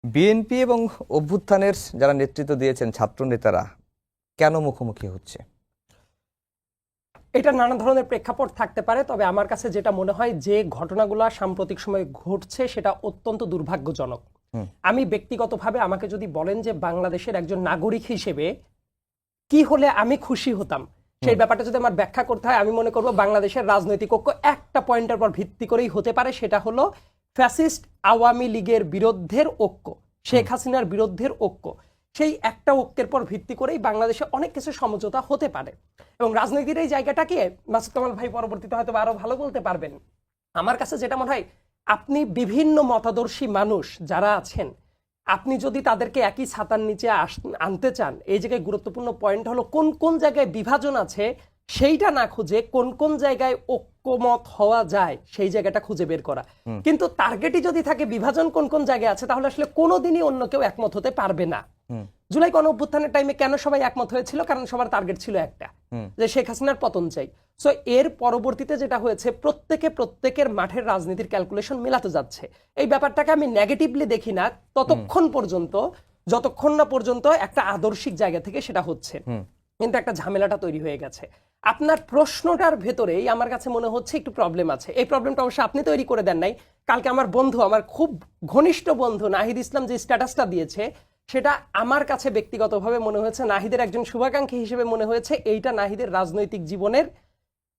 BNP এবং অভ্যুত্থানের যারা নেতৃত্ব দিয়েছেন ছাত্র নেতারা কেন মুখোমুখি হচ্ছে? এটা নানা ধরনের প্রেক্ষাপট থাকতে পারে, তবে আমার কাছে যেটা মনে হয় যে ঘটনাগুলো সাম্প্রতিক সময়ে ঘটছে সেটা অত্যন্ত দুর্ভাগ্যজনক। আমি ব্যক্তিগতভাবে আমাকে যদি বলেন যে বাংলাদেশের একজন নাগরিক হিসেবে কি হলে আমি খুশি হতাম, সেই ব্যাপারটা যদি আমার ব্যাখ্যা করতে হয়, আমি মনে করব বাংলাদেশের রাজনৈতিক ঐক্য একটা পয়েন্টের পর ভিত্তি করেই হতে পারে, সেটা হলো ফ্যাসিস্ট আওয়ামী লীগের বিরুদ্ধের ঐক্য, শেখ হাসিনার বিরুদ্ধের ঐক্য। সেই একটা ঐক্যের পর ভিত্তি করেই বাংলাদেশে অনেক কিছু সমঝোতা হতে পারে। এবং রাজনীতির এই জায়গাটাকে মাসুদ কামাল ভাই পরবর্তীতে হয়তো আরো ভালো বলতে পারবেন। আমার কাছে যেটা মনে হয়, আপনি বিভিন্ন মতাদর্শী মানুষ যারা আছেন, আপনি যদি তাদেরকে একই ছাতার নিচে আনতে চান, এই জায়গায় গুরুত্বপূর্ণ পয়েন্ট হলো কোন কোন জায়গায় বিভাজন আছে সেইটা না খুঁজে কোন কোন জায়গায় ঐক্যমত হওয়া যায় সেই জায়গাটা খুঁজে বের করা। কিন্তু টার্গেটই যদি থাকে বিভাজন কোন কোন জায়গায় আছে, তাহলে আসলে কোনোদিনই অন্য কেউ একমত হতে পারবে না। জুলাই গণ অভ্যুত্থানের টাইমে কেন সবাই একমত হয়েছিল? কারণ সবার টার্গেট ছিল একটা, যে শেখ হাসিনার পতন চাই। সো এর পরবর্তীতে যেটা হয়েছে, প্রত্যেকের মাঠের রাজনীতির ক্যালকুলেশন মেলাতে যাচ্ছে। এই ব্যাপারটাকে আমি নেগেটিভলি দেখি না ততক্ষণ পর্যন্ত যতক্ষণ না পর্যন্ত একটা আদর্শিক জায়গা থেকে সেটা হচ্ছে। কিন্তু একটা ঝামেলাটা তৈরি হয়ে গেছে। আপনার প্রশ্নটার ভেতরেই আমার কাছে মনে হচ্ছে একটু প্রবলেম আছে। এই প্রবলেমটা অবশ্য আপনি তৈরি করে দেন নাই। কালকে আমার বন্ধু, আমার খুব ঘনিষ্ঠ বন্ধু নাহিদ ইসলাম যে স্ট্যাটাসটা দিয়েছে, সেটা আমার কাছে ব্যক্তিগতভাবে মনে হয়েছে, নাহিদের একজন শুভাকাঙ্ক্ষী হিসেবে মনে হয়েছে, এইটা নাহিদের রাজনৈতিক জীবনের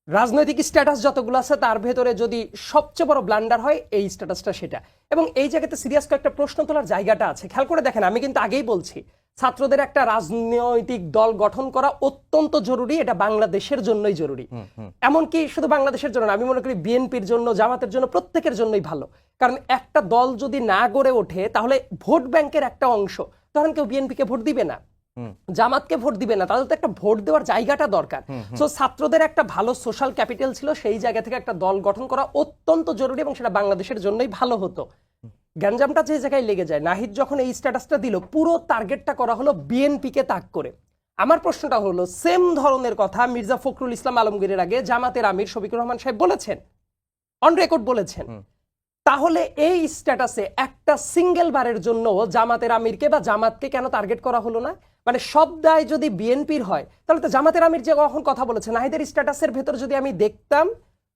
রাজনৈতিক স্ট্যাটাস যতগুলো আছে তার ভেতরে যদি সবচেয়ে বড় ব্লান্ডার হয় এই স্ট্যাটাসটা সেটা। এবং এই জায়গাতে সিরিয়াস কয়েকটা প্রশ্ন তোলার জায়গাটা আছে। খেয়াল করে দেখেন, আমি কিন্তু আগেই বলছি ছাত্রদের একটা রাজনৈতিক দল গঠন করা অত্যন্ত জরুরি, এটা বাংলাদেশের জন্যই জরুরি। এমনকি শুধু বাংলাদেশের জন্য না, আমি মনে করি বিএনপির জন্য, জামাতের জন্য, প্রত্যেকের জন্যই ভালো। কারণ একটা দল যদি না গড়ে ওঠে তাহলে ভোট ব্যাংকের একটা অংশ, তখন কেউ বিএনপিকে ভোট দিবে না, জামাতকে ভোট দিবে না, তাদের তো একটা ভোট দেওয়ার জায়গাটা দরকার। সো ছাত্রদের একটা ভালো সোশ্যাল ক্যাপিটাল ছিল, সেই জায়গা থেকে একটা দল গঠন করা অত্যন্ত জরুরি এবং সেটা বাংলাদেশের জন্যই ভালো হতো। গ্যাঞ্জামটা যে জায়গায় লেগে যায়, নাহিদ যখন এই স্ট্যাটাসটা দিল, পুরো টার্গেটটা করা হলো বিএনপিকে তাক করে। আমার প্রশ্নটা হলো, সেম ধরনের কথা মির্জা ফখরুল ইসলাম আলমগীরের আগে জামাতের আমির শফিকুর রহমান সাহেব বলেছেন, অন রেকর্ড বলেছেন। তাহলে এই স্ট্যাটাসে একটা সিঙ্গেল বারের জন্য জামাতের আমিরকে বা জামাতকে কেন টার্গেট করা হলো না? মানে সব দায় যদি বিএনপির হয়, তাহলে তো জামাতের আমির যে কখন কথা বলেছে, নাহিদের স্ট্যাটাসের ভেতর যদি আমি দেখতাম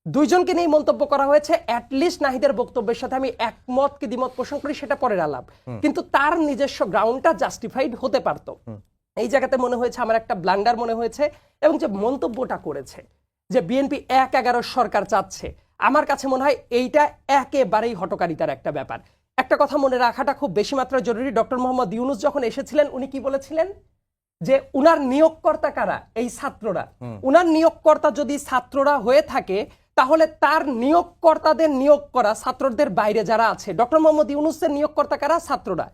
দুইজনকে নিয়ে মন্তব্য করা হয়েছে, অ্যাটলিস্ট নাহিদের বক্তব্যের সাথে আমি একমত কি দ্বিমত পোষণ করি সেটা পরের আলাপ, কিন্তু তার নিজস্ব গ্রাউন্ডটা জাস্টিফাইড হতে পারতো। এই জায়গাতে মনে হয়েছে আমার একটা ব্লান্ডার মনে হয়েছে। এবং যে মন্তব্যটা করেছে যে বিএনপি ১/১১ সরকার চাচ্ছে, আমার কাছে মনে হয় এইটা একেবারেই হটকারিতার একটা ব্যাপার। একটা কথা মনে রাখাটা খুব বেশি মাত্রায় জরুরি। ডক্টর মোহাম্মদ ইউনূস যখন এসেছিলেন, উনি কি বলেছিলেন? যে উনার নিয়োগকর্তা কারা? এই ছাত্ররা। উনার নিয়োগকর্তা যদি ছাত্ররা হয়ে থাকে, তাহলে তার নিয়োগকর্তাদের নিয়োগ করা ছাত্রদের বাইরে যারা আছে, ডক্টর মোহাম্মদ ইউনূসের নিয়োগকর্তা কারা? ছাত্ররা।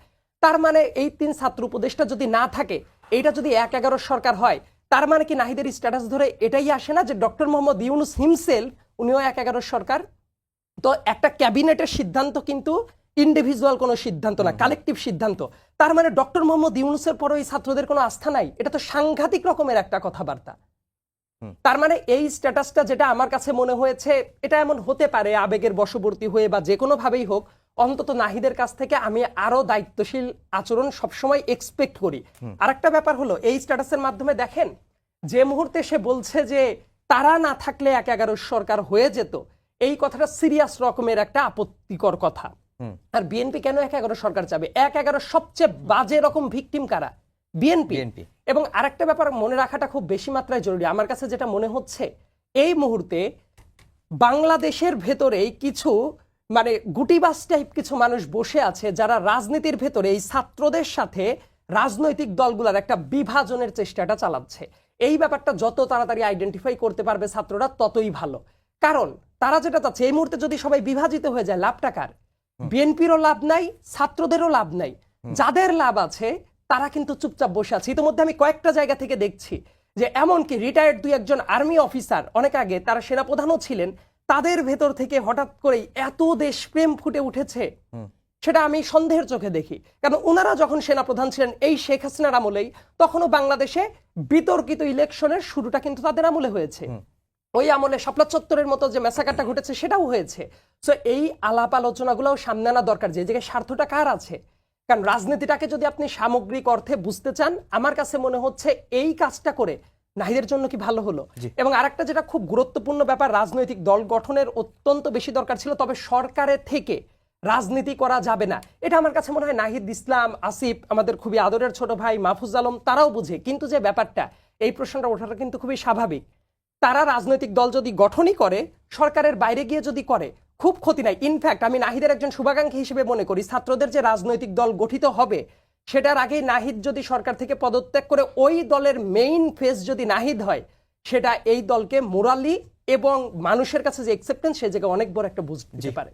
তার মানে এই ৩ ছাত্র উপদেষ্টা যদি না থাকে, এইটা যদি ১/১১ সরকার হয়, তার মানে কি নাহিদের স্ট্যাটাস ধরে এটাই আসে না যে ডক্টর মোহাম্মদ ইউনূস হিমসেলফ উনিও ১/১১ সরকার? তো একটা ক্যাবিনেটের সিদ্ধান্ত কিন্তু ইন্ডিভিজুয়াল কোনো সিদ্ধান্ত না, কালেকটিভ সিদ্ধান্ত। তার মানে ডক্টর মোহাম্মদ ইউনূসের পরে এই ছাত্রদের কোনো আস্থা নাই? এটা তো সাংঘাতিক রকমের একটা কথাবার্তা। তার মানে এই স্ট্যাটাসটা যেটা আমার কাছে মনে হয়েছে, এটা এমন হতে পারে আবেগের বশবর্তী হয়ে বা যে কোনো ভাবেই হোক, অন্তত নাহিদের কাছ থেকে আমি আরো দায়িত্বশীল আচরণ সবসময় এক্সপেক্ট করি। আরেকটা ব্যাপার হলো, এই স্ট্যাটাসের মাধ্যমে দেখেন যে মুহূর্তে সে বলছে যে তারা না থাকলে ১/১১ সরকার হয়ে যেত, এই কথাটা সিরিয়াস রকমের একটা আপত্তিকর কথা। আর বিএনপি কেন ১/১১ সরকার চাবে? ১/১১ সবচেয়ে বাজে রকম ভিকটিম কারা? বিএনপি। এবং আরেকটা ব্যাপার মনে রাখাটা খুব বেশি মাত্রায় জরুরি। আমার কাছে যেটা মনে হচ্ছে, এই মুহূর্তে বাংলাদেশের ভেতরেই কিছু মানে গুটিবাস টাইপ কিছু মানুষ বসে আছে, যারা রাজনীতির ভেতরে এই ছাত্রদের সাথে রাজনৈতিক দলগুলোর একটা বিভাজনের চেষ্টাটা চালাচ্ছে। এই ব্যাপারটা যত তাড়াতাড়ি আইডেন্টিফাই করতে পারবে ছাত্ররা, ততই ভালো। কারণ তারা যেটা চাচ্ছে, এই মুহূর্তে যদি সবাই বিভাজিত হয়ে যায়, লাভ টাকার, বিএনপিরও লাভ নাই, ছাত্রদেরও লাভ নাই। যাদের লাভ আছে তারা কিন্তু চুপচাপ বসে আছে। ইতিমধ্যে আমি কয়েকটা জায়গা থেকে দেখছি যে এমনকি রিটায়ার্ড ২-১ আর্মি অফিসার, অনেক আগে তারা সেনাপ্রধানও ছিলেন, তাদের ভেতর থেকে হঠাৎ করেই এত দেশপ্রেম ফুটে উঠেছে, সেটা আমি সন্দেহের চোখে দেখি। কারণ ওনারা যখন সেনাপ্রধান ছিলেন এই শেখ হাসিনার আমলেই, তখনও বাংলাদেশে বিতর্কিত ইলেকশনের শুরুটা কিন্তু তাদের আমলে হয়েছে। ওই আমলে শাপলা চত্বরের মতো যে ম্যাসাকারটা ঘটেছে সেটাও হয়েছে। সো এই আলাপ আলোচনাগুলোও সামনে আনা দরকার, যে জায়গায় স্বার্থটা কার আছে। কারণ রাজনীতিটাকে যদি আপনি সামগ্রিক অর্থে বুঝতে চান, আমার কাছে মনে হচ্ছে এই কাজটা করে নাহিদের জন্য কি ভালো হলো। এবং আরেকটা যেটা খুব গুরুত্বপূর্ণ ব্যাপার, রাজনৈতিক দল গঠনের অত্যন্ত বেশি দরকার ছিল, তবে সরকারের থেকে রাজনীতি করা যাবে না, এটা আমার কাছে মনে হয় নাহিদ ইসলাম, আসিফ, আমাদের খুবই আদরের ছোট ভাই মাহফুজ আলম, তারাও বুঝে। কিন্তু যে ব্যাপারটা, এই প্রশ্নটা ওঠাটা কিন্তু খুবই স্বাভাবিক। তারা রাজনৈতিক দল যদি গঠনই করে, সরকারের বাইরে গিয়ে যদি করে, খুব ক্ষতি নাই। ইনফ্যাক্ট আমি নাহিদের একজন শুভাকাঙ্ক্ষী হিসেবে মনে করি, ছাত্রদের যে রাজনৈতিক দল গঠিত হবে সেটার আগে নাহিদ যদি সরকার থেকে পদত্যাগ করে ওই দলের মেইন ফেস যদি নাহিদ হয়, সেটা এই দলকে মোরালি এবং মানুষের কাছে যে অ্যাকসেপ্টেন্স, সে জায়গায় অনেক বড় একটা বুঝ দিতে পারে।